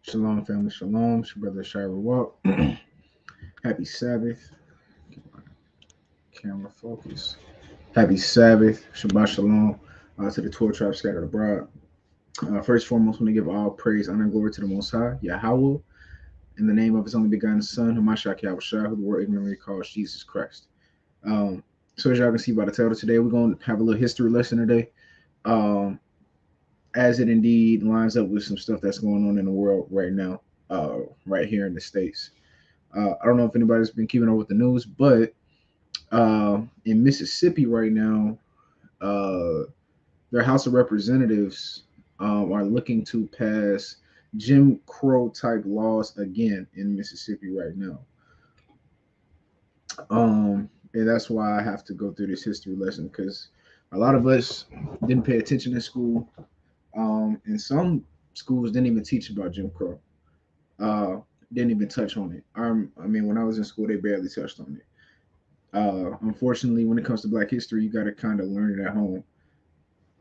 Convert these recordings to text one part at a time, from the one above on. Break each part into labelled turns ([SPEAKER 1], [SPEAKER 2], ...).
[SPEAKER 1] Shalom, family. Shalom. It's your brother Shira Walk. Happy Sabbath. Camera focus. Happy Sabbath. Shabbat Shalom to the 12 tribes scattered abroad. First and foremost, I want to give all praise, honor, and glory to the Most High, Yahweh, in the name of His only begotten Son, Hamashiach Yahushua, who the world ignorantly calls Jesus Christ. Um, so as y'all can see by the title today, we're going to have a little history lesson today, as it indeed lines up with some stuff that's going on in the world right now, right here in the States. I don't know if anybody's been keeping up with the news, but in Mississippi right now, uh, their House of Representatives are looking to pass Jim Crow type laws again in Mississippi right now. And that's why I have to go through this history lesson because a lot of us didn't pay attention in school, and some schools didn't even teach about Jim Crow. Uh, didn't even touch on it. I mean, when I was in school, they barely touched on it. Unfortunately, when it comes to Black history, you got to kind of learn it at home,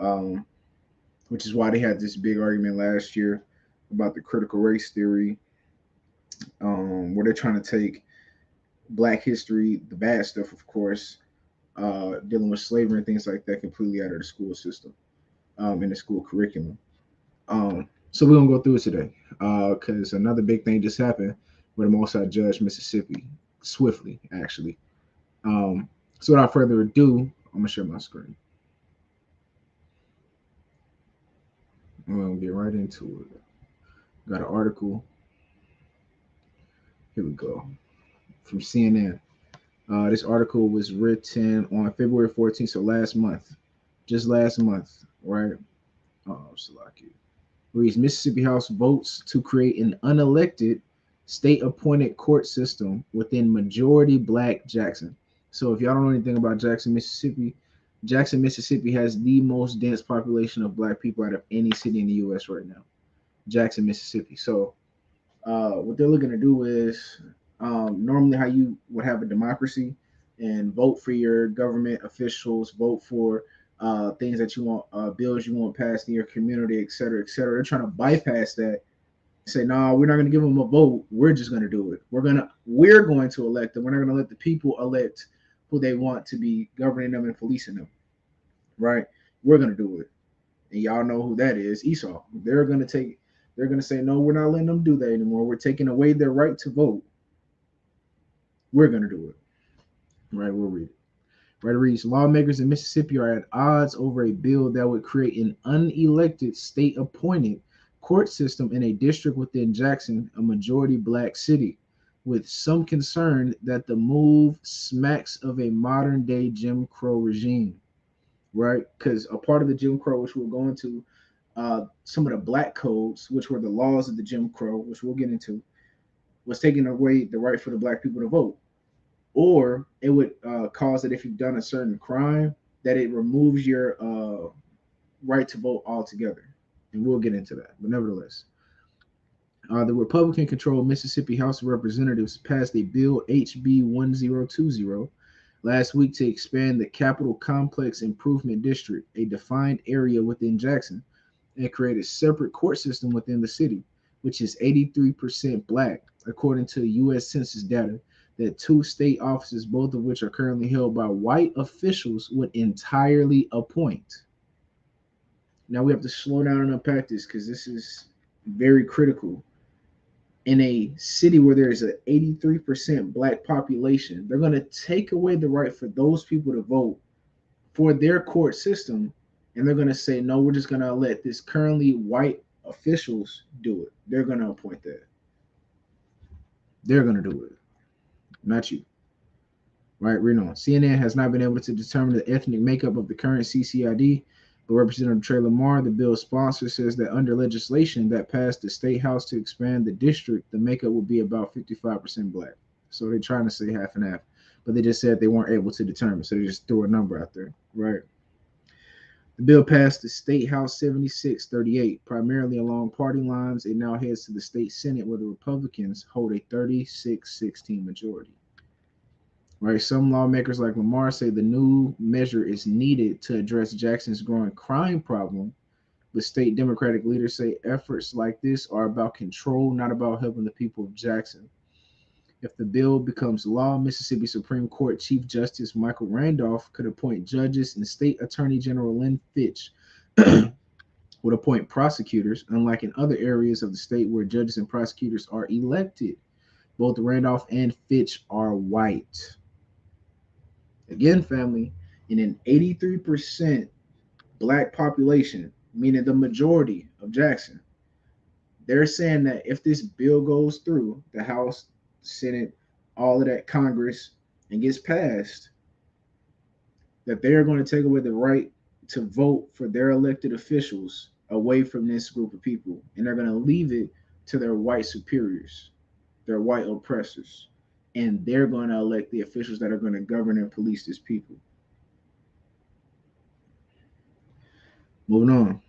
[SPEAKER 1] um, which is why they had this big argument last year about the critical race theory, where they're trying to take Black history, the bad stuff, of course, dealing with slavery and things like that, completely out of the school system, in the school curriculum. So we're gonna go through it today, because another big thing just happened where the Most High judged Mississippi swiftly, actually. Um, so without further ado, I'm gonna share my screen. I'm gonna get right into it. Got an article. Here we go from CNN. This article was written on February 14th, so last month, just last month, right? Salaki. Reads Mississippi House votes to create an unelected state-appointed court system within majority Black Jackson. So if y'all don't know anything about Jackson, Mississippi has the most dense population of Black people out of any city in the U.S. right now. Jackson, Mississippi. So what they're looking to do is normally how you would have a democracy and vote for your government officials, vote for things that you want, bills you want passed in your community, et cetera, et cetera. They're trying to bypass that. Say, no, we're not going to give them a vote. We're just going to do it. We're going to elect them. We're not going to let the people elect who they want to be governing them and policing them. Right? We're going to do it. And y'all know who that is, Esau. They're going to say, no, we're not letting them do that anymore. We're taking away their right to vote. We're going to do it. Right, we'll read it. Right, it reads, lawmakers in Mississippi are at odds over a bill that would create an unelected state-appointed court system in a district within Jackson, a majority Black city, with some concern that the move smacks of a modern-day Jim Crow regime. Right, because a part of the Jim Crow, which we'll go into, some of the Black codes, which were the laws of the Jim Crow, which we'll get into, was taking away the right for the Black people to vote. Or it would cause that if you've done a certain crime, that it removes your right to vote altogether. And we'll get into that. But nevertheless, the Republican controlled Mississippi House of Representatives passed a bill HB 1020 last week to expand the Capitol Complex Improvement District, a defined area within Jackson, and create a separate court system within the city, which is 83% Black, according to U.S. Census data that two state offices, both of which are currently held by white officials, would entirely appoint. Now we have to slow down and unpack this because this is very critical. In a city where there is an 83% Black population, they're going to take away the right for those people to vote for their court system, and they're going to say, no, we're just going to let this currently white officials do it. They're going to appoint that. They're going to do it, not you. Right, read on. CNN has not been able to determine the ethnic makeup of the current CCID, but Representative Trey Lamar, the bill's sponsor, says that under legislation that passed the state house to expand the district, the makeup will be about 55% Black. So they're trying to say half and half, but they just said they weren't able to determine, so they just threw a number out there, right? The bill passed the State House 7638, primarily along party lines. It now heads to the state Senate, where the Republicans hold a 36-16 majority. Right, some lawmakers like Lamar say the new measure is needed to address Jackson's growing crime problem, But state Democratic leaders say efforts like this are about control, not about helping the people of Jackson. If the bill becomes law, Mississippi Supreme Court Chief Justice Michael Randolph could appoint judges, and State Attorney General Lynn Fitch would appoint prosecutors, unlike in other areas of the state where judges and prosecutors are elected. Both Randolph and Fitch are white. Again, family, in an 83% black population, meaning the majority of Jackson, they're saying that if this bill goes through the House, Senate, all of that Congress, and gets passed, that they're going to take away the right to vote for their elected officials away from this group of people. And they're going to leave it to their white superiors, their white oppressors. And they're going to elect the officials that are going to govern and police this people. Moving on.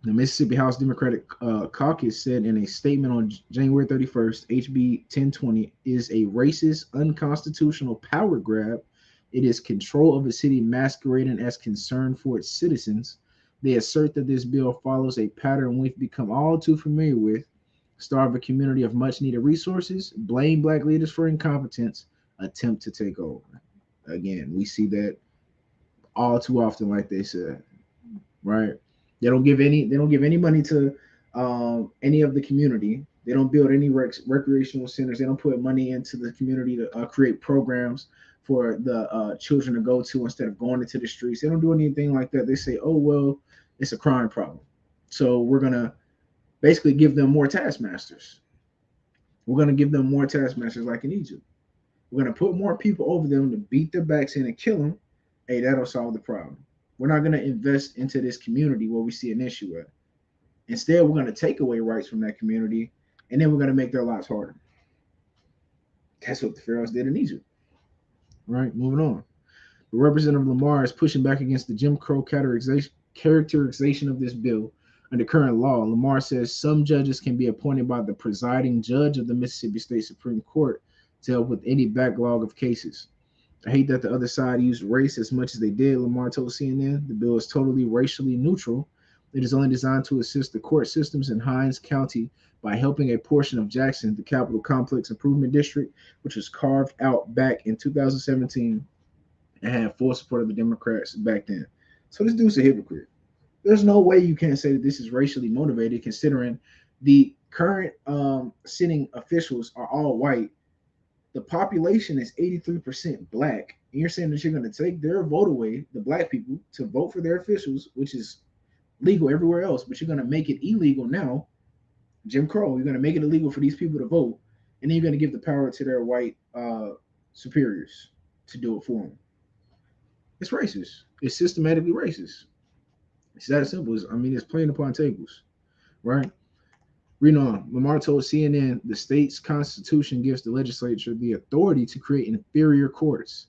[SPEAKER 1] The Mississippi House Democratic Caucus said in a statement on January 31st, HB 1020 is a racist, unconstitutional power grab. It is control of a city masquerading as concern for its citizens. They assert that this bill follows a pattern we've become all too familiar with: starve a community of much needed resources, blame black leaders for incompetence, attempt to take over. Again, we see that all too often, like they said, right? They don't give any money to any of the community. They don't build any recreational centers. They don't put money into the community to create programs for the children to go to instead of going into the streets. They don't do anything like that. They say, oh, well, it's a crime problem, so we're going to basically give them more taskmasters. We're going to give them more taskmasters like in Egypt. We're going to put more people over them to beat their backs in and kill them. Hey, that'll solve the problem. We're not going to invest into this community where we see an issue at. Instead, we're going to take away rights from that community, and then we're going to make their lives harder. That's what the pharaohs did in Egypt. Right, moving on. The Representative Lamar is pushing back against the Jim Crow characterization of this bill. Under current law, Lamar says some judges can be appointed by the presiding judge of the Mississippi State Supreme Court to help with any backlog of cases. I hate that the other side used race as much as they did, Lamar told CNN. The bill is totally racially neutral. It is only designed to assist the court systems in Hinds County by helping a portion of Jackson, the Capital Complex Improvement District, which was carved out back in 2017 and had full support of the Democrats back then. So this dude's a hypocrite. There's no way you can't say that this is racially motivated, considering the current sitting officials are all white. The population is 83% black, and you're saying that you're going to take their vote away, the black people, to vote for their officials, which is legal everywhere else, but you're going to make it illegal now. Jim Crow, you're going to make it illegal for these people to vote, and then you're going to give the power to their white superiors to do it for them. It's racist. It's systematically racist. It's that simple. It's playing upon tables, right? Reading on, Lamar told CNN the state's constitution gives the legislature the authority to create inferior courts,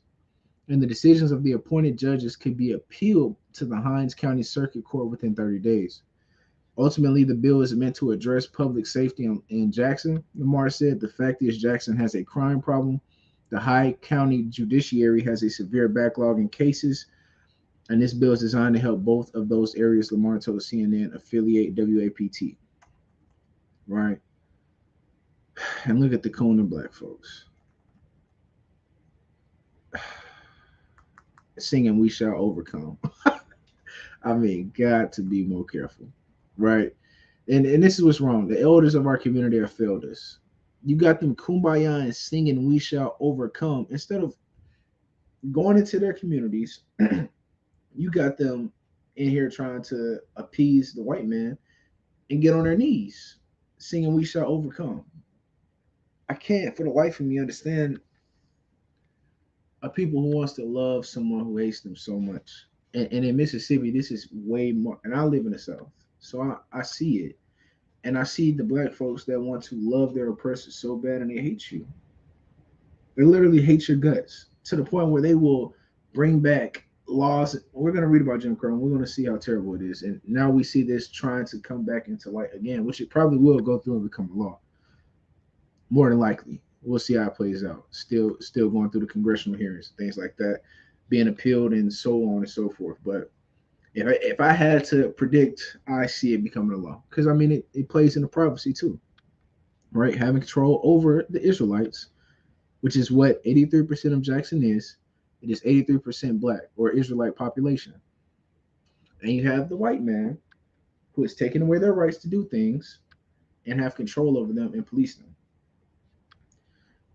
[SPEAKER 1] and the decisions of the appointed judges could be appealed to the Hinds County Circuit Court within 30 days. Ultimately, the bill is meant to address public safety in Jackson. Lamar said the fact is Jackson has a crime problem. The High County Judiciary has a severe backlog in cases, and this bill is designed to help both of those areas, Lamar told CNN affiliate WAPT. Right? And look at the coon and black folks singing "We Shall Overcome." Got to be more careful, right? And this is what's wrong. The elders of our community have failed us. You got them kumbaya and singing "We Shall Overcome" instead of going into their communities. You got them in here trying to appease the white man and get on their knees singing "We Shall Overcome." I can't for the life of me understand a people who wants to love someone who hates them so much. And in Mississippi, this is way more. And I live in the South, so I see it. And I see the black folks that want to love their oppressors so bad, and they hate you. They literally hate your guts to the point where they will bring back laws. We're going to read about Jim Crow, and we're going to see how terrible it is. And now we see this trying to come back into light again, which it probably will go through and become a law. More than likely. We'll see how it plays out. Still going through the congressional hearings, things like that, being appealed and so on and so forth. But If I had to predict, I see it becoming a law because I mean it plays into prophecy too, right? Having control over the Israelites, which is what 83% of Jackson is. It is 83% black or Israelite population, and you have the white man who is taking away their rights to do things and have control over them and police them.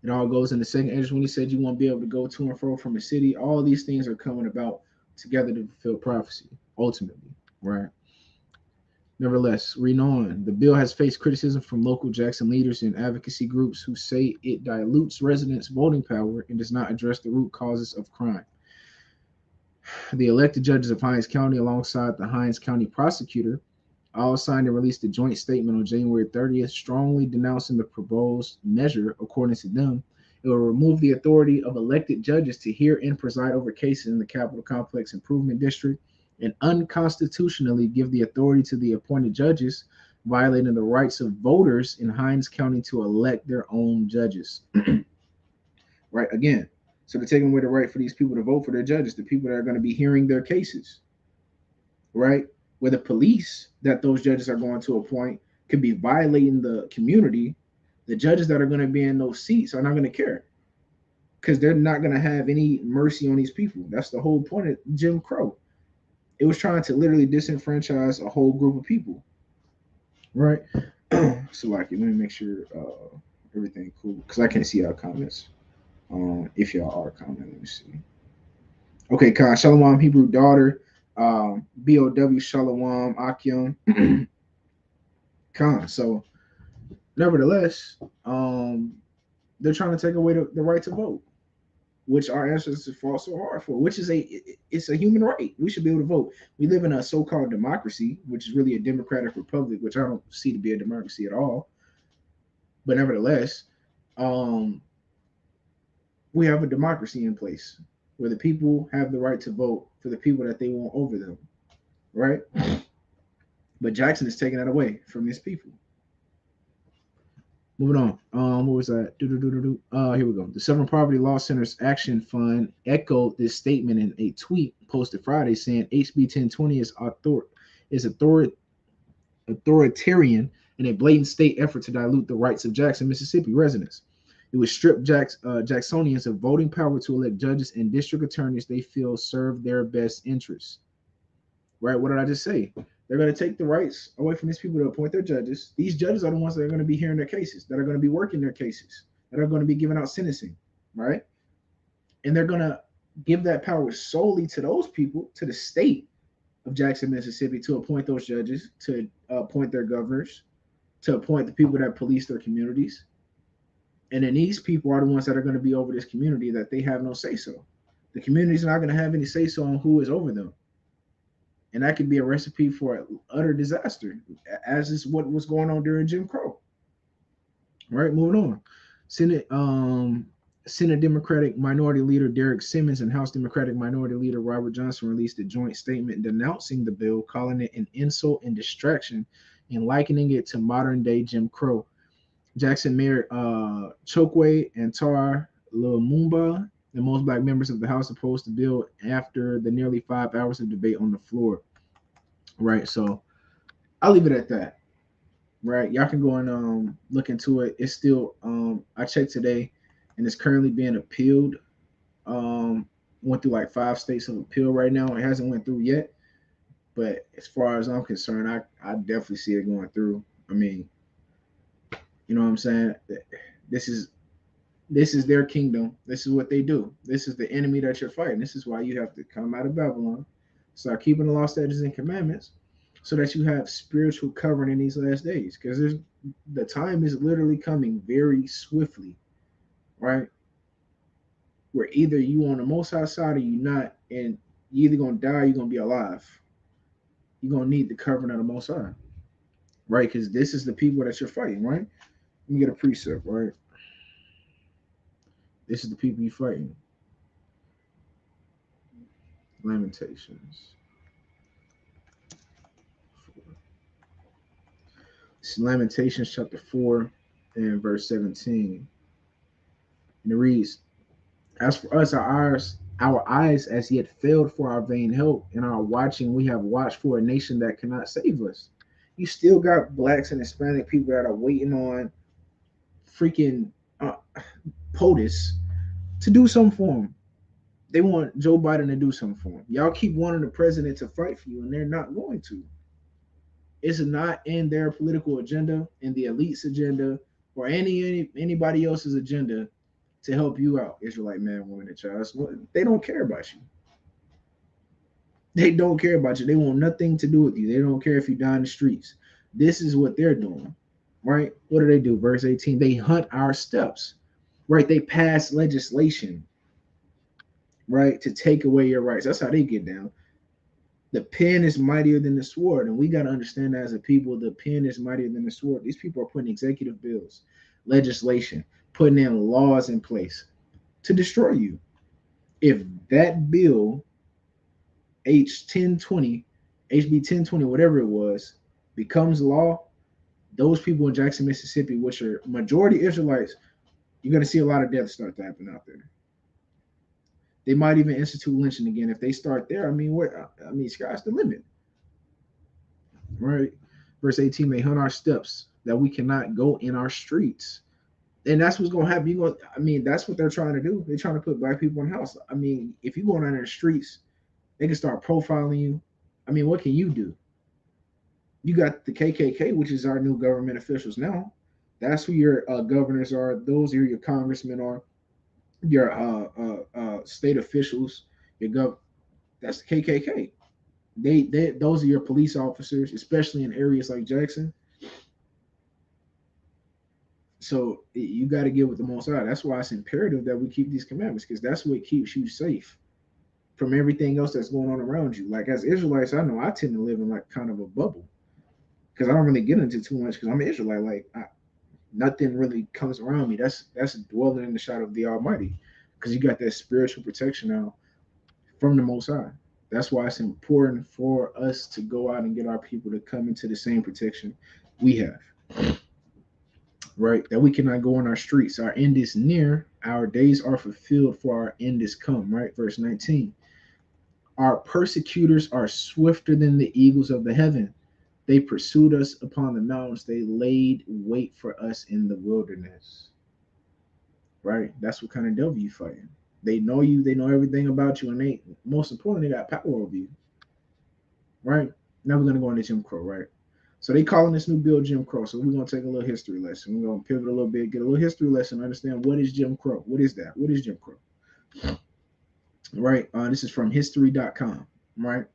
[SPEAKER 1] It all goes in the second entrance when he said you won't be able to go to and fro from a city. All of these things are coming about together to fulfill prophecy, ultimately, right? Nevertheless, reading on, the bill has faced criticism from local Jackson leaders and advocacy groups who say it dilutes residents' voting power and does not address the root causes of crime. The elected judges of Hinds County, alongside the Hinds County prosecutor, all signed and released a joint statement on January 30th, strongly denouncing the proposed measure. According to them, it will remove the authority of elected judges to hear and preside over cases in the Capitol Complex Improvement District and unconstitutionally give the authority to the appointed judges, violating the rights of voters in Hinds County to elect their own judges. Right? Again, so they're taking away the right for these people to vote for their judges, the people that are going to be hearing their cases, right? Where the police that those judges are going to appoint could be violating the community. The judges that are going to be in those seats are not going to care because they're not going to have any mercy on these people. That's the whole point of Jim Crow. It was trying to literally disenfranchise a whole group of people, right? So, like, let me make sure everything cool because I can't see our comments. If y'all are commenting, let me see. Okay, Khan, Shalom, Hebrew daughter, BOW, Shalom, Akyum, Khan. So, nevertheless, they're trying to take away the right to vote, which our ancestors fought so hard for, which is it's a human right. We should be able to vote. We live in a so-called democracy, which is really a democratic republic, which I don't see to be a democracy at all. But nevertheless, um, we have a democracy in place where the people have the right to vote for the people that they want over them, right? But Jackson is taking that away from his people. Moving on. What was that? Here we go. The Southern Poverty Law Center's Action Fund echoed this statement in a tweet posted Friday, saying HB 1020 is authoritarian and a blatant state effort to dilute the rights of Jackson, Mississippi residents. It would strip Jacksonians of voting power to elect judges and district attorneys they feel serve their best interests. Right? What did I just say? They're going to take the rights away from these people to appoint their judges. These judges are the ones that are going to be hearing their cases, that are going to be working their cases, that are going to be giving out sentencing, right? And they're going to give that power solely to those people, to the state of Jackson, Mississippi, to appoint those judges, to appoint their governors, to appoint the people that police their communities. And then these people are the ones that are going to be over this community that they have no say so. The community's not going to have any say so on who is over them. And that could be a recipe for utter disaster, as is what was going on during Jim Crow. All right, moving on. Senate Democratic Minority Leader Derek Simmons and House Democratic Minority Leader Robert Johnson released a joint statement denouncing the bill, calling it an insult and distraction, and likening it to modern-day Jim Crow. Jackson Mayor Chokwe and Tar Lumumba, the most black members of the House, opposed the bill after the nearly 5 hours of debate on the floor. Right, so I'll leave it at that. Right, y'all can go and look into it. It's still I checked today, and it's currently being appealed. Went through like 5 states of appeal right now. It hasn't went through yet, but as far as I'm concerned, I definitely see it going through. I mean, you know what I'm saying? This is their kingdom. This is what they do. This is the enemy that you're fighting. This is why you have to come out of Babylon, start keeping the law, statutes, and commandments, so that you have spiritual covering in these last days. Because the time is literally coming very swiftly, right? Where either you on the Most High side or you not, and you either gonna die or you're gonna be alive. You're gonna need the covering of the Most High, right? Because this is the people that you're fighting, right? Let me get a precept, right? This is the people you're fighting. Lamentations. This is Lamentations chapter 4 and verse 17. And it reads, as for us, our Our eyes as yet failed for our vain help, and our watching we have watched for a nation that cannot save us. You still got blacks and Hispanic people that are waiting on freaking POTUS to do something for them. They want Joe Biden to do something for them. Y'all keep wanting the president to fight for you, and they're not going to. It's not in their political agenda, in the elite's agenda, or anybody else's agenda to help you out. Israelite man, woman, and child. They don't care about you. They don't care about you. They want nothing to do with you. They don't care if you die in the streets. This is what they're doing, right? What do? Verse 18, they hunt our steps, right? They pass legislation, right, to take away your rights. That's how they get down. The pen is mightier than the sword, and we got to understand that as a people, the pen is mightier than the sword. These people are putting executive bills, legislation, putting in laws in place to destroy you. If that bill H1020, HB 1020, whatever it was, becomes law, those people in Jackson, Mississippi, which are majority Israelites, you're going to see a lot of deaths start to happen out there. They might even institute lynching again if they start there. Sky's the limit, right? Verse 18, they hunt our steps that we cannot go in our streets. And that's what's gonna happen. That's what they're trying to do. They're trying to put black people in the house. If you go down in the streets, they can start profiling you. What can you do? You got the KKK, which is our new government officials now. That's who your governors are. Those are your congressmen are. Your state officials. That's the KKK. Those are your police officers, especially in areas like Jackson. So you got to get with the Most High. That's why it's imperative that we keep these commandments, because that's what keeps you safe from everything else that's going on around you. Like as Israelites, I know I tend to live in like kind of a bubble because I don't really get into too much because I'm an Israelite. Nothing really comes around me. That's dwelling in the shadow of the Almighty, because you got that spiritual protection now from the Most High. That's why it's important for us to go out and get our people to come into the same protection we have. Right? That we cannot go on our streets. Our end is near. Our days are fulfilled, for our end is come. Right? Verse 19. Our persecutors are swifter than the eagles of the heaven. They pursued us upon the mountains. They laid wait for us in the wilderness. Right? That's what kind of devil you fighting. They know you. They know everything about you, and they, most importantly, they got power over you. Right? Now we're gonna go into Jim Crow. Right? So they calling this new bill Jim Crow. So we're gonna take a little history lesson. We're gonna pivot a little bit, get a little history lesson, understand what is Jim Crow. What is that? What is Jim Crow? Right? This is from history.com. Right?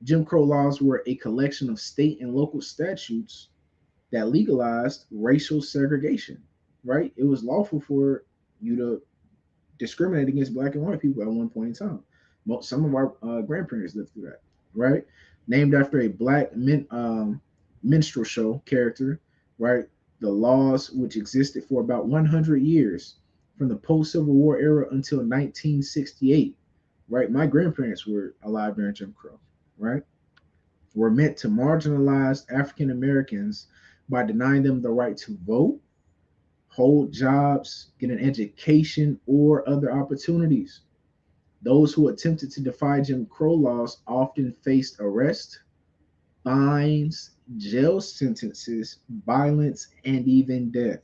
[SPEAKER 1] Jim Crow laws were a collection of state and local statutes that legalized racial segregation. Right? It was lawful for you to discriminate against black and white people at one point in time. Some of our grandparents lived through that. Right? Named after a black minstrel show character, right? The laws, which existed for about 100 years from the post Civil War era until 1968, right? My grandparents were alive during Jim Crow, right? Were meant to marginalize African Americans by denying them the right to vote, hold jobs, get an education, or other opportunities. Those who attempted to defy Jim Crow laws often faced arrest, fines, jail sentences, violence, and even death.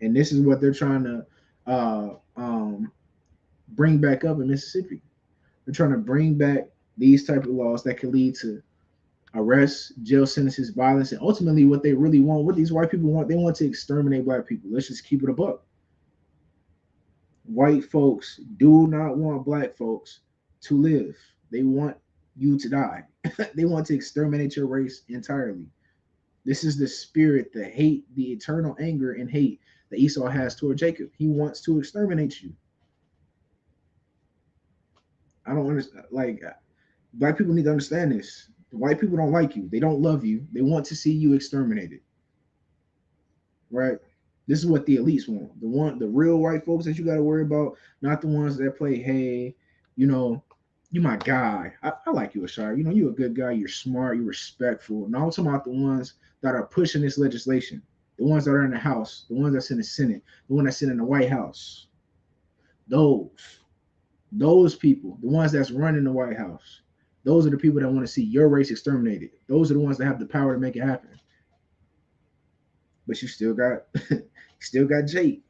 [SPEAKER 1] And this is what they're trying to bring back up in Mississippi. They're trying to bring back these type of laws that can lead to arrests, jail sentences, violence, and ultimately what they really want, what these white people want, they want to exterminate black people. Let's just keep it a buck. White folks do not want black folks to live. They want you to die. They want to exterminate your race entirely. This is the spirit, the hate, the eternal anger and hate that Esau has toward Jacob. He wants to exterminate you. I don't understand. Black people need to understand this. The white people don't like you. They don't love you. They want to see you exterminated. Right? This is what the elites want. The real white folks that you got to worry about, not the ones that play, hey, you my guy. I like you, Ashar. You're a good guy. You're smart. You're respectful. Now I'm talking about the ones that are pushing this legislation, the ones that are in the House, the ones that's in the Senate, the one that's in the White House. Those people, the ones that's running the White House, those are the people that want to see your race exterminated. Those are the ones that have the power to make it happen. But you still got still got Jake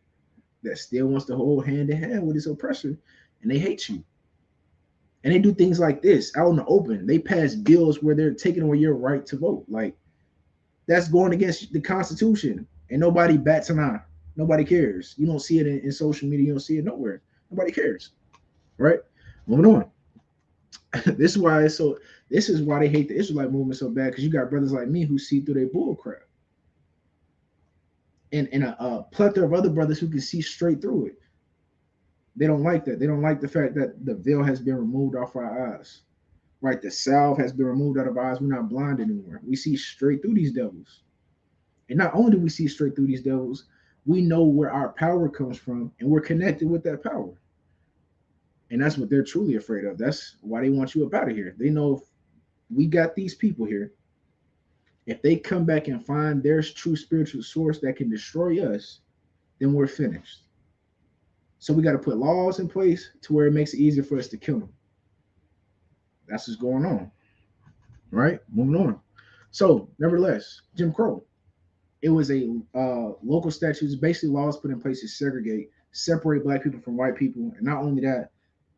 [SPEAKER 1] that still wants to hold hand in hand with his oppressor, and they hate you. And they do things like this out in the open. They pass bills where they're taking away your right to vote. Like, that's going against the Constitution, and nobody bats an eye. Nobody cares. You don't see it in social media. You don't see it nowhere. Nobody cares, right? Moving on. this is why it's so. This is why they hate the Israelite movement so bad, because you got brothers like me who see through their bull crap, and a plethora of other brothers who can see straight through it. They don't like that. They don't like the fact that the veil has been removed off our eyes. Right? The salve has been removed out of our eyes. We're not blind anymore. We see straight through these devils. And not only do we see straight through these devils, we know where our power comes from, and we're connected with that power. And that's what they're truly afraid of. That's why they want you up out of here. They know if we got these people here, if they come back and find their true spiritual source that can destroy us, then we're finished. So we got to put laws in place to where it makes it easier for us to kill them. That's what's going on, right? Moving on. So, nevertheless, Jim Crow, it was a local statutes, basically laws put in place to segregate, separate black people from white people, and not only that,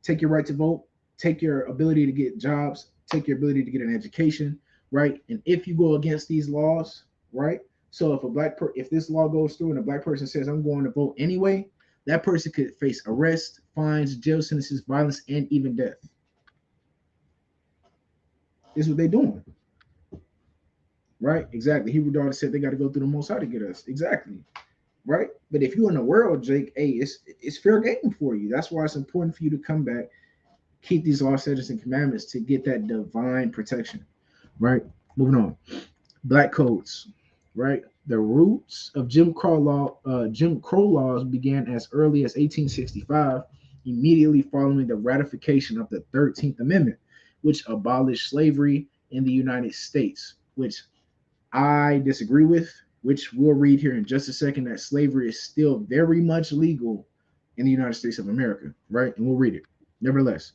[SPEAKER 1] take your right to vote, take your ability to get jobs, take your ability to get an education, right? And if you go against these laws, right? So if this law goes through and a black person says I'm going to vote anyway, that person could face arrest, fines, jail sentences, violence, and even death. This is what they're doing. Right? Exactly. Hebrew daughter said they got to go through the Most High to get us. Exactly. Right? But if you're in the world, Jake, hey, it's fair game for you. That's why it's important for you to come back, keep these laws, statutes, and commandments to get that divine protection. Right? Moving on. Black codes. Right? The roots of Jim Crow laws began as early as 1865, immediately following the ratification of the 13th Amendment, which abolished slavery in the United States, which I disagree with, which we'll read here in just a second, that slavery is still very much legal in the United States of America, right? And we'll read it. Nevertheless,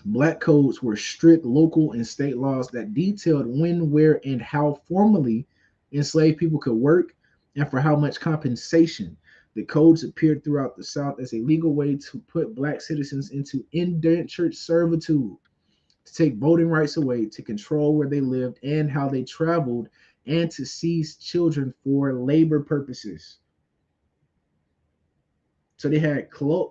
[SPEAKER 1] black codes were strict local and state laws that detailed when, where, and how formally enslaved people could work and for how much compensation. The codes appeared throughout the South as a legal way to put black citizens into indentured servitude, to take voting rights away, to control where they lived and how they traveled, and to seize children for labor purposes. So they had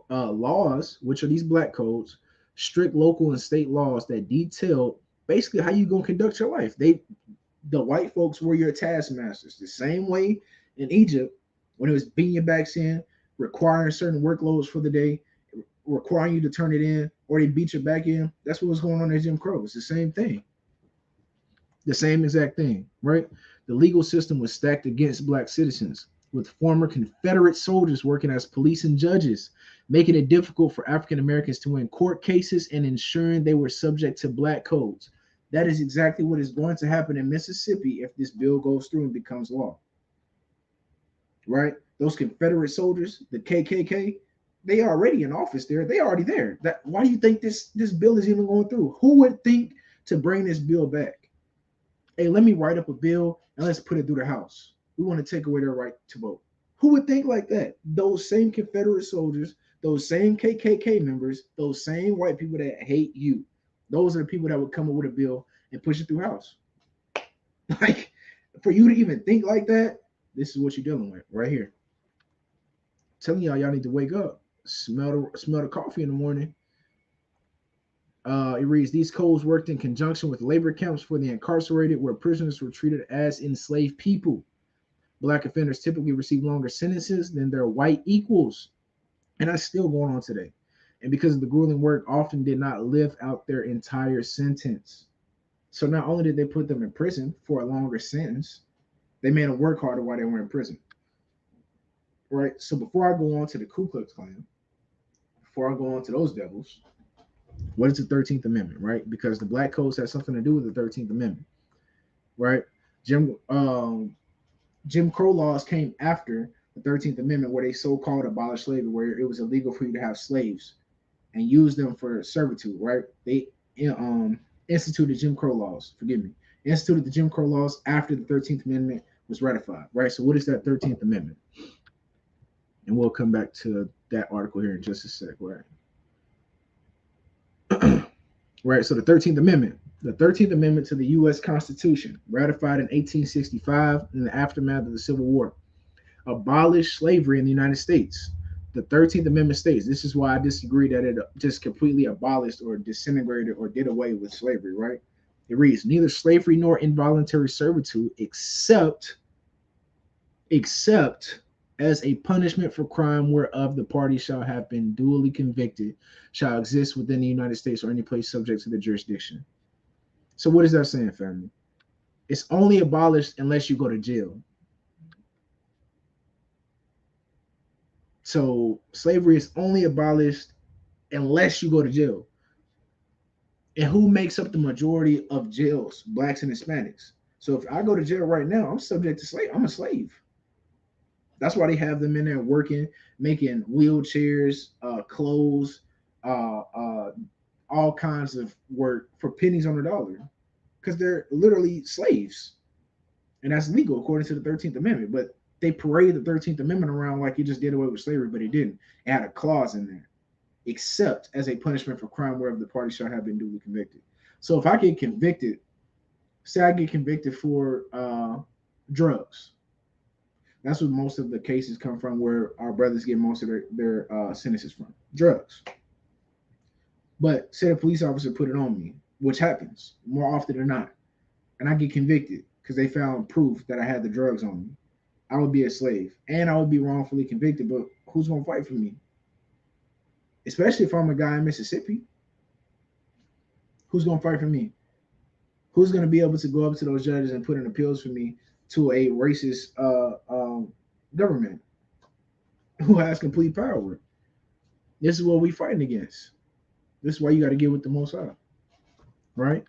[SPEAKER 1] laws, which are these black codes, strict local and state laws that detailed basically how you gonna conduct your life. The white folks were your taskmasters. The same way in Egypt, when it was beating your backs in, requiring certain workloads for the day, requiring you to turn it in, or they beat your back in. That's what was going on at Jim Crow. It's the same thing. The same exact thing, right? The legal system was stacked against black citizens, with former Confederate soldiers working as police and judges, making it difficult for African Americans to win court cases and ensuring they were subject to black codes. That is exactly what is going to happen in Mississippi if this bill goes through and becomes law. Right? Those Confederate soldiers, the KKK, they are already in office there. They already there. Why do you think this bill is even going through? Who would think to bring this bill back? Hey, let me write up a bill and let's put it through the House. We want to take away their right to vote. Who would think like that? Those same Confederate soldiers, those same KKK members, those same white people that hate you. Those are the people that would come up with a bill and push it through House. Like, for you to even think like that, this is what you're dealing with right here. I'm telling y'all need to wake up. Smell the coffee in the morning. It reads, these codes worked in conjunction with labor camps for the incarcerated, where prisoners were treated as enslaved people. Black offenders typically receive longer sentences than their white equals. And that's still going on today. And because of the grueling work, often did not live out their entire sentence. So not only did they put them in prison for a longer sentence, they made them work harder while they were in prison. Right? So before I go on to the Ku Klux Klan, before I go on to those devils, what is the 13th Amendment, right? Because the black codes has something to do with the 13th Amendment, right? Jim Crow laws came after the 13th Amendment, where they so-called abolished slavery, where it was illegal for you to have slaves and use them for servitude, right? They um, instituted Jim Crow laws. Forgive me, instituted the Jim Crow laws after the 13th Amendment was ratified, right? So, what is that 13th Amendment? And we'll come back to that article here in just a sec, right? Right. So, the 13th Amendment. The 13th Amendment to the U.S. Constitution, ratified in 1865 in the aftermath of the Civil War, abolished slavery in the United States. The 13th Amendment states, this is why I disagree that it just completely abolished or disintegrated or did away with slavery, right? It reads, neither slavery nor involuntary servitude except as a punishment for crime whereof the party shall have been duly convicted shall exist within the United States or any place subject to the jurisdiction. So what is that saying, family? It's only abolished unless you go to jail. So slavery is only abolished unless you go to jail. And who makes up the majority of jails? Blacks and Hispanics. So if I go to jail right now, I'm subject to slave. I'm a slave. That's why they have them in there working, making wheelchairs, clothes, all kinds of work for pennies on the dollar, because they're literally slaves, and that's legal according to the 13th Amendment. But they parade the 13th Amendment around like it just did away with slavery, but it didn't. It had a clause in there, except as a punishment for crime wherever the party shall have been duly convicted. So if I get convicted, say I get convicted for drugs, that's what most of the cases come from, where our brothers get most of their sentences from drugs. But say a police officer put it on me, which happens more often than not, and I get convicted because they found proof that I had the drugs on me, I would be a slave and I would be wrongfully convicted. But who's gonna fight for me? Especially if I'm a guy in Mississippi, who's gonna fight for me? Who's gonna be able to go up to those judges and put in appeals for me to a racist government who has complete power? This is what we fighting against. This is why you got to get with the Most High, right?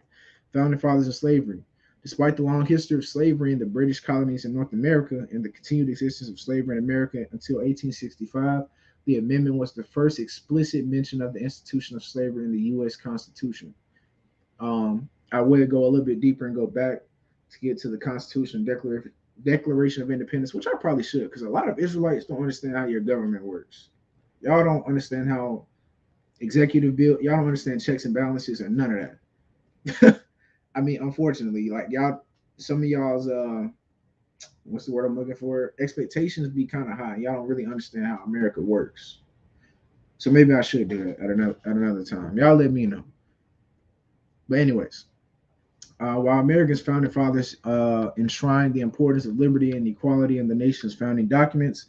[SPEAKER 1] Founding fathers of slavery. Despite the long history of slavery in the British colonies in North America and the continued existence of slavery in America until 1865, the amendment was the first explicit mention of the institution of slavery in the U.S. Constitution. I would go a little bit deeper and go back to get to the Constitution Declaration of Independence, which I probably should, because a lot of Israelites don't understand how your government works. Y'all don't understand how executive bill. Y'all don't understand checks and balances or none of that. I mean, unfortunately, like y'all, some of y'all's what's the word I'm looking for? Expectations be kind of high. Y'all don't really understand how America works. So maybe I should do that at another time. Y'all let me know. But anyways, while America's founding fathers enshrined the importance of liberty and equality in the nation's founding documents,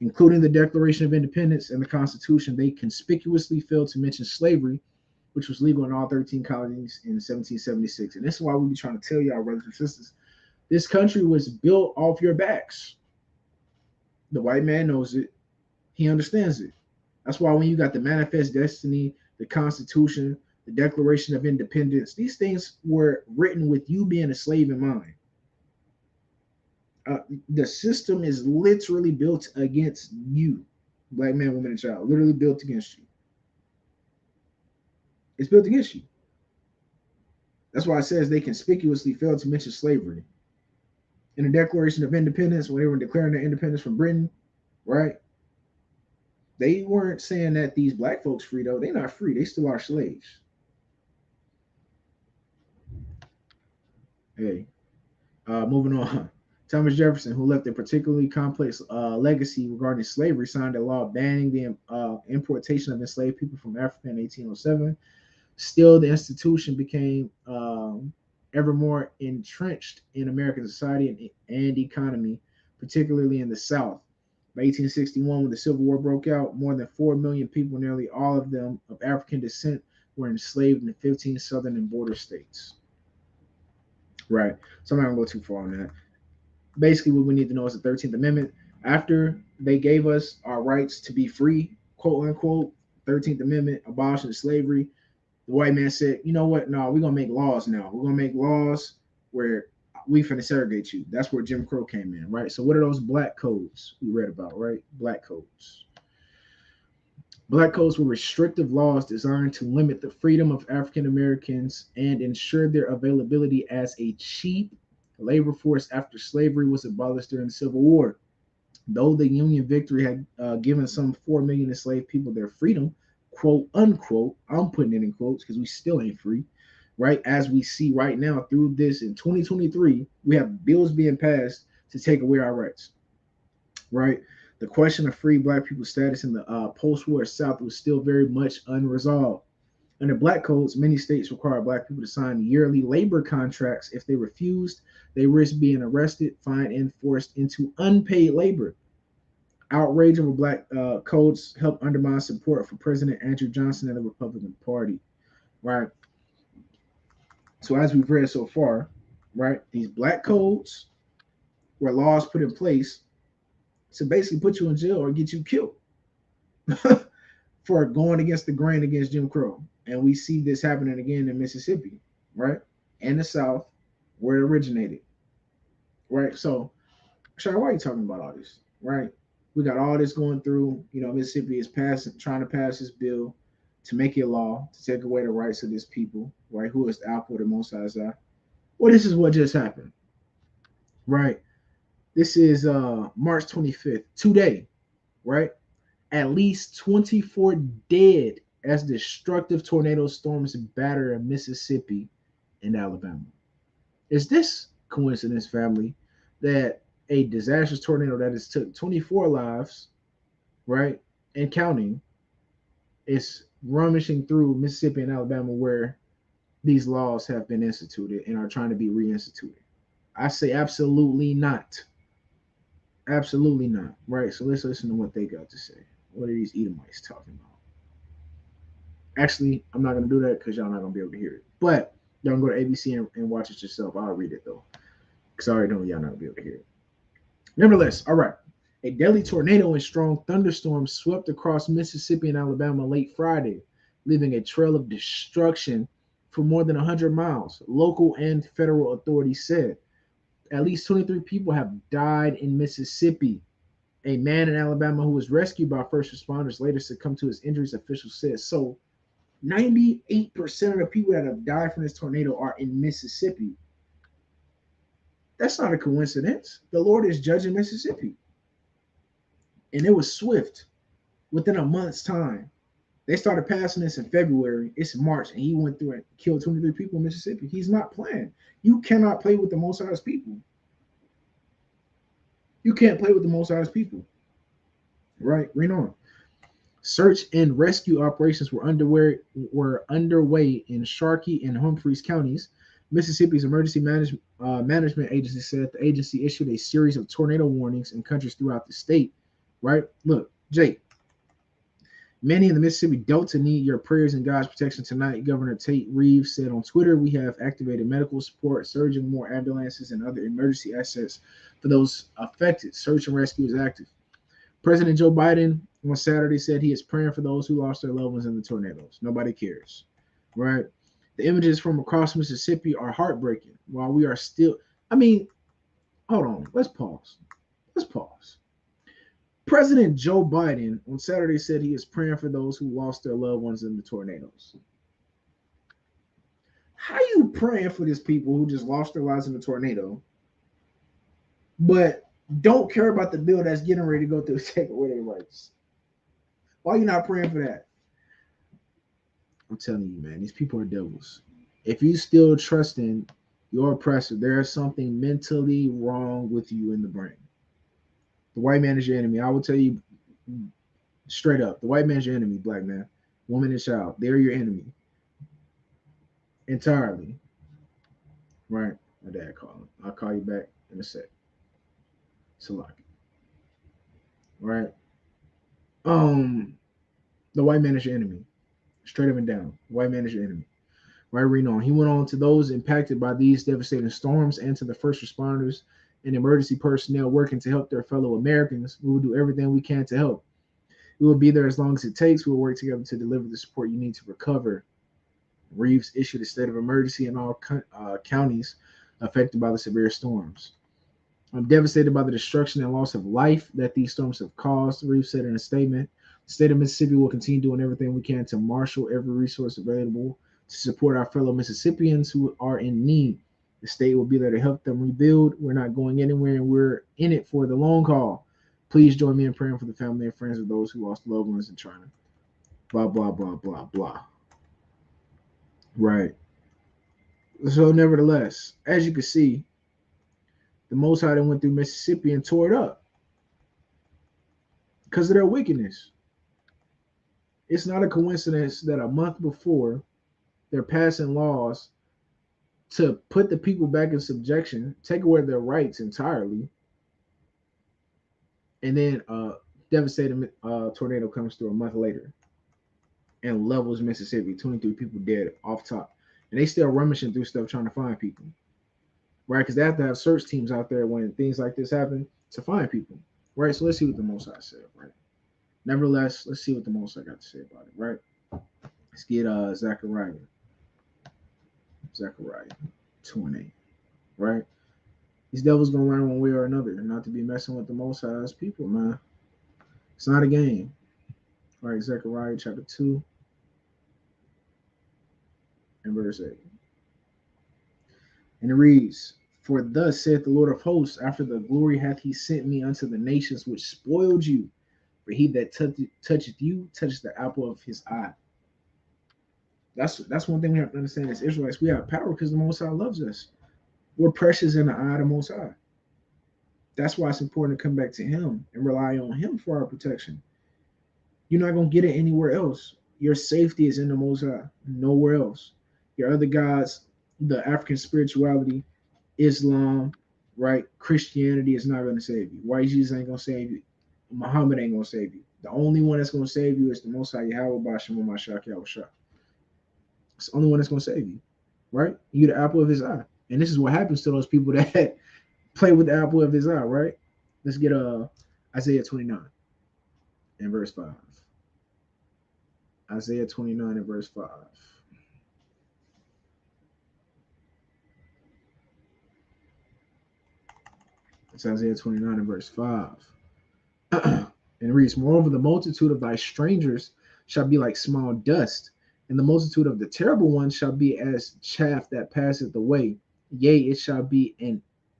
[SPEAKER 1] including the Declaration of Independence and the Constitution, they conspicuously failed to mention slavery, which was legal in all 13 colonies in 1776. And this is why we be trying to tell y'all, brothers and sisters, this country was built off your backs. The white man knows it. He understands it. That's why when you got the Manifest Destiny, the Constitution, the Declaration of Independence, these things were written with you being a slave in mind. The system is literally built against you, black man, woman, and child. Literally built against you. It's built against you. That's why it says they conspicuously failed to mention slavery. In the Declaration of Independence, when they were declaring their independence from Britain, right? They weren't saying that these black folks free, though. They're not free. They still are slaves. Hey, moving on. Thomas Jefferson, who left a particularly complex legacy regarding slavery, signed a law banning the importation of enslaved people from Africa in 1807. Still, the institution became ever more entrenched in American society and economy, particularly in the South. By 1861, when the Civil War broke out, more than 4 million people, nearly all of them of African descent, were enslaved in the 15 southern and border states. Right. So I'm not going to go too far on that. Basically, what we need to know is the 13th Amendment. After they gave us our rights to be free, quote unquote, 13th Amendment, abolishing slavery, the white man said, you know what? No, we're going to make laws now. We're going to make laws where we finna segregate you. That's where Jim Crow came in, right? So what are those black codes we read about, right? Black codes. Black codes were restrictive laws designed to limit the freedom of African Americans and ensure their availability as a cheap labor force after slavery was abolished during the Civil War. Though the Union victory had given some 4 million enslaved people their freedom, quote unquote, I'm putting it in quotes because we still ain't free, right? As we see right now through this in 2023, we have bills being passed to take away our rights, right? The question of free black people's status in the post-war South was still very much unresolved. Under black codes, many states require black people to sign yearly labor contracts. If they refused, they risked being arrested, fined, and forced into unpaid labor. Outrage over black codes helped undermine support for President Andrew Johnson and the Republican Party. Right. So as we've read so far, right, these black codes were laws put in place to basically put you in jail or get you killed for going against the grain against Jim Crow. And we see this happening again in Mississippi, right? And the South, where it originated. Right. So, Shai, why are you talking about all this? Right? We got all this going through. Mississippi is trying to pass this bill to make it law to take away the rights of this people, right? Who is the apple of the Most High's eye? Well, this is what just happened, right? This is March 25th, today, right? At least 24 dead as destructive tornado storms batter Mississippi and Alabama. Is this coincidence, family, that a disastrous tornado that has took 24 lives, right, and counting, is rummaging through Mississippi and Alabama where these laws have been instituted and are trying to be reinstituted? I say absolutely not. Absolutely not. Right. So let's listen to what they got to say. What are these Edomites talking about? Actually, I'm not going to do that because y'all not going to be able to hear it. But y'all can go to ABC and watch it yourself. I'll read it though, because I already know y'all not going to be able to hear it. Nevertheless, all right. A deadly tornado and strong thunderstorms swept across Mississippi and Alabama late Friday, leaving a trail of destruction for more than 100 miles, local and federal authorities said. At least 23 people have died in Mississippi. A man in Alabama who was rescued by first responders later succumbed to his injuries, officials said. So 98% of the people that have died from this tornado are in Mississippi. That's not a coincidence. The Lord is judging Mississippi. And it was swift. Within a month's time. They started passing this in February. It's March, and he went through and killed 23 people in Mississippi. He's not playing. You cannot play with the Most High's people. You can't play with the Most High's people. Right? Read on. Search and rescue operations were underway in Sharkey and Humphreys counties. Mississippi's emergency management agency said the agency issued a series of tornado warnings in countries throughout the state. Right? Look, Jake. Many in the Mississippi Delta need your prayers and God's protection tonight. Governor Tate Reeves said on Twitter, we have activated medical support, surging more ambulances and other emergency assets for those affected. Search and rescue is active. President Joe Biden on Saturday said he is praying for those who lost their loved ones in the tornadoes. Nobody cares, right? The images from across Mississippi are heartbreaking. While we are still, hold on. Let's pause. President Joe Biden on Saturday said he is praying for those who lost their loved ones in the tornadoes. How you praying for these people who just lost their lives in the tornado, but don't care about the bill that's getting ready to go through to take away their rights? Why are you not praying for that? I'm telling you, man, these people are devils. If you still trust in your oppressor, there is something mentally wrong with you in the brain. The white man is your enemy. I will tell you straight up. The white man is your enemy, black man, woman, and child. They're your enemy. Entirely. Right? My dad called him. I'll call you back in a sec. Salaki. Right? The white man is your enemy. Straight up and down. The white man is your enemy. Right, reading on. He went on to those impacted by these devastating storms and to the first responders and emergency personnel working to help their fellow Americans. We will do everything we can to help. We will be there as long as it takes. We will work together to deliver the support you need to recover. Reeves issued a state of emergency in all counties affected by the severe storms. I'm devastated by the destruction and loss of life that these storms have caused, Reeves said in a statement. The state of Mississippi will continue doing everything we can to marshal every resource available to support our fellow Mississippians who are in need. The state will be there to help them rebuild. We're not going anywhere, and we're in it for the long haul. Please join me in praying for the family and friends of those who lost loved ones in China. Blah, blah, blah, blah, blah. Right. So, nevertheless, as you can see, the Most High went through Mississippi and tore it up because of their wickedness. It's not a coincidence that a month before they're passing laws to put the people back in subjection, take away their rights entirely, and then a devastating tornado comes through a month later and levels Mississippi. 23 people dead off top, and they still rummaging through stuff trying to find people, right? Because they have to have search teams out there when things like this happen to find people, right? So let's see what the Most High said, right? Nevertheless, let's see what the Most High got to say about it, right? Let's get Zechariah 2:8, right? These devils gonna learn one way or another not to be messing with the Most High's people, man. It's not a game, right? Zechariah chapter 2 and verse 8. And it reads, For thus saith the Lord of hosts, after the glory hath he sent me unto the nations which spoiled you. For he that toucheth you touches the apple of his eye. That's one thing we have to understand as Israelites. We have power because the Most High loves us. We're precious in the eye of the Most High. That's why it's important to come back to him and rely on him for our protection. You're not going to get it anywhere else. Your safety is in the Most High, nowhere else. Your other gods, the African spirituality, Islam, right? Christianity is not going to save you. White Jesus ain't going to save you. Muhammad ain't going to save you. The only one that's going to save you is the Most High Yahweh Basham Mashak Yahushua. It's the only one that's going to save you, right? You the apple of his eye. And this is what happens to those people that play with the apple of his eye, right? Let's get Isaiah 29 and verse 5. Isaiah 29 and verse 5. It's Isaiah 29 and verse 5. And it reads, Moreover, the multitude of thy strangers shall be like small dust, and the multitude of the terrible ones shall be as chaff that passeth away. Yea, it shall be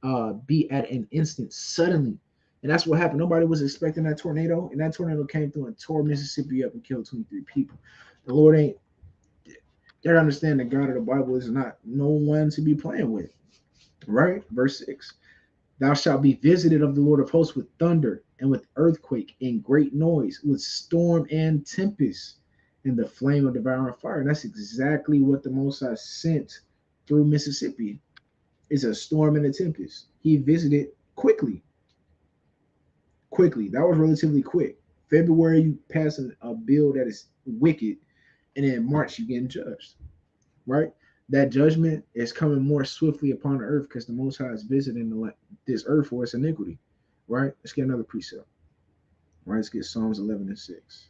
[SPEAKER 1] at an instant, suddenly. And that's what happened. Nobody was expecting that tornado, and that tornado came through and tore Mississippi up and killed 23 people. The Lord ain't. They understand that God of the Bible is not no one to be playing with, right? Verse 6. Thou shalt be visited of the Lord of hosts with thunder and with earthquake and great noise, with storm and tempest and the flame of devouring fire. And that's exactly what the Most High sent through Mississippi. It's a storm and a tempest. He visited quickly. That was relatively quick. February, you passing a bill that is wicked, and then March, you getting judged, right? That judgment is coming more swiftly upon the earth because the Most High is visiting this earth for its iniquity, right? Let's get another precept, right? Let's get Psalms 11 and 6.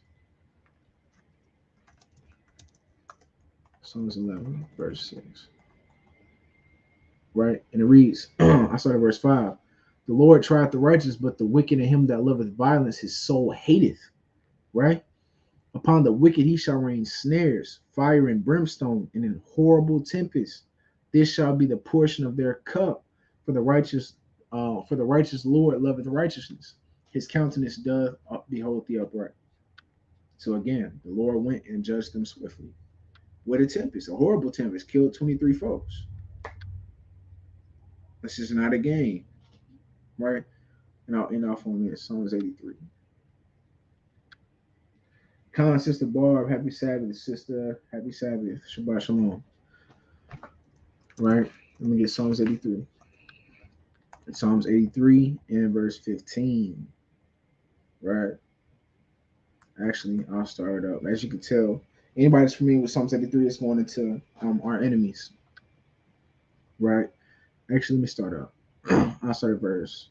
[SPEAKER 1] Psalms 11, verse 6. Right? And it reads, I started verse 5. The Lord trieth the righteous, but the wicked and him that loveth violence his soul hateth. Right? Upon the wicked he shall rain snares, fire and brimstone, and an horrible tempest. This shall be the portion of their cup. For the righteous Lord loveth righteousness. His countenance doth behold the upright. So again, the Lord went and judged them swiftly. With a tempest, a horrible tempest, killed 23 folks. This is not a game, right? And I'll end off on this. Psalms 83. Khan, Sister Barb, happy Sabbath, sister. Happy Sabbath. Shabbat Shalom. Right? Let me get Psalms 83. It's Psalms 83 and verse 15. Right? Actually, I'll start it up. As you can tell, anybody that's familiar with Psalms 83 is going into our enemies. Right? Actually, let me start up. I'll start at verse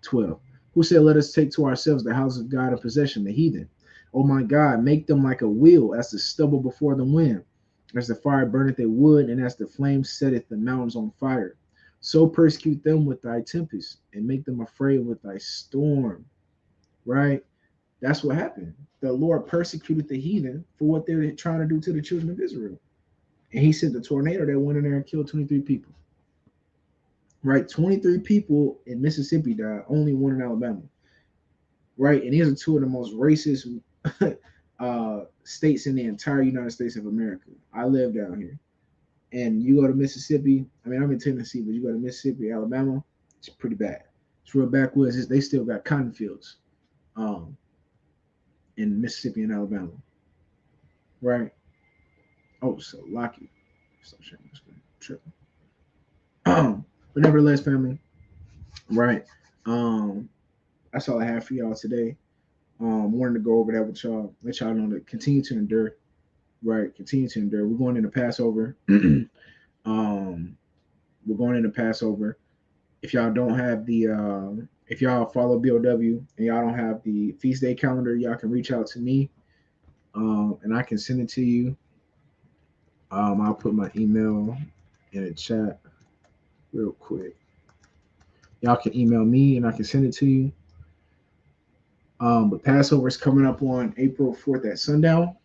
[SPEAKER 1] 12. Who said, let us take to ourselves the house of God in possession, the heathen? Oh my God, make them like a wheel, as the stubble before the wind, as the fire burneth a wood, and as the flame setteth the mountains on fire. So persecute them with thy tempest, and make them afraid with thy storm. Right? That's what happened. The Lord persecuted the heathen for what they were trying to do to the children of Israel. And he sent the tornado that went in there and killed 23 people. Right? 23 people in Mississippi died, only one in Alabama. Right? And these are two of the most racist states in the entire United States of America. I live down here. And you go to Mississippi, I mean, I'm in Tennessee, but you go to Mississippi, Alabama, it's pretty bad. It's real backwoods. They still got cotton fields um, in Mississippi and Alabama. Right? Oh, so lucky. Stop sharing my screen. Tripping. But nevertheless, family, right? Um, that's all I have for y'all today. Wanted to go over that with y'all, let y'all know to continue to endure, right? Continue to endure. We're going into Passover. um, we're going into Passover. If y'all don't have the, if y'all follow BOW and y'all don't have the feast day calendar, y'all can reach out to me, and I can send it to you. I'll put my email in the chat real quick. Y'all can email me and I can send it to you. But Passover is coming up on April 4th at sundown.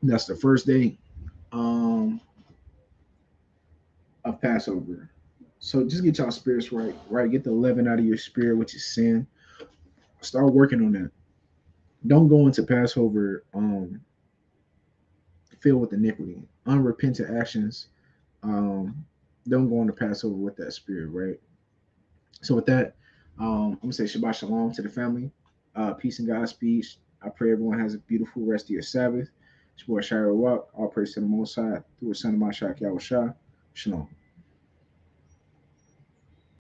[SPEAKER 1] That's the first day um, of Passover. So just get y'all spirits right, right? Get the leaven out of your spirit, which is sin. Start working on that. Don't go into Passover filled with iniquity, unrepentant actions. Um, don't go into Passover with that spirit, right? So with that, I'm gonna say Shabbat Shalom to the family. Peace and Godspeed. I pray everyone has a beautiful rest of your Sabbath. It's boy Shire Walk. All praise to the Most High through the Son of Mashak Yahushua. Shalom.